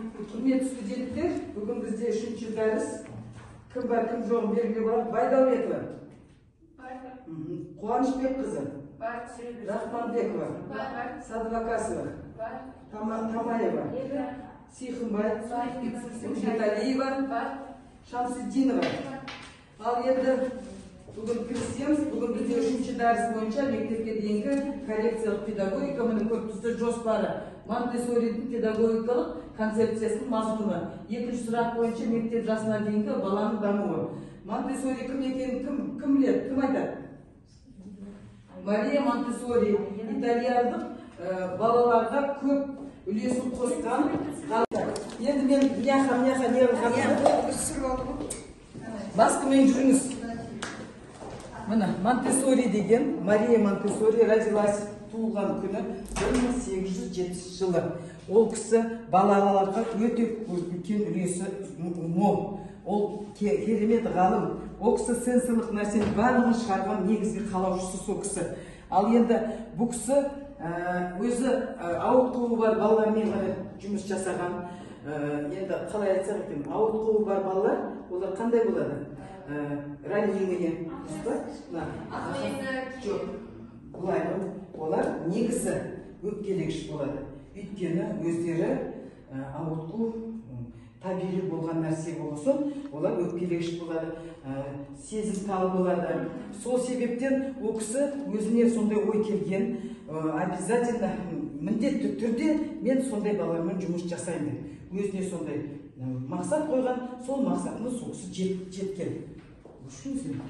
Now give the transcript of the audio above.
Құрметті студенттер, бүгін бізде 3-ші дәріс. Кім бар, кім жоқ белгілі бар. Байдалбекова. Қуанышбекқызы. Рахманбекова. Садвакасова. Тамаева. Сихымбай. Виталиева. Шамсиддинова. Ал енді бүгін кірісеміз. Бүгін бізде 3-ші дәріс бойынша мектепке дейінгі коррекциялық педагогика мұның корпусты жоспары. Монтессоридің педагогикалық концепциясының мазмұны. 2-ші сұрақ бойынша мектеп жасына дейінгі баланың дамуы. Монтессори кім екенін кім біледі? Кім айтады? Мария Монтессори итальяндық балаларға көп үлесін қосқан. Енді мен мияқа басқымен жүріңіз. Мына Монтессори деген Мария Монтессори родилась, туылған күні 1807 жылы. Ол кісі балаларға өте үлкен үлесі мол. Ол керемет ғалым. Ол кісі сенсорлық нәрсенің барлығын шығарған негізгі қалаушысы сол кісі. Ал енді бұл кісі өзі ауытқуы бар балалармен жұмыс жасаған. Енді қалай айтсақ екен, ауытқуы бар балалар, олар қандай болады? Ранимые. Жоқ. Бұлай, олар негізі өткелегіш болады. Өйткені өздері ауытқу табиғи болған нәрсе болсын, олар өткелегіш болады, сезімтал болады. Сол себептен ол кісі өзіне сондай ой келген, обязательно міндетті түрде мен сондай балалармен жұмыс жасаймын. Өзіне сондай мақсат қойған, сол мақсатына сол кісі жеткен. Үшінсің.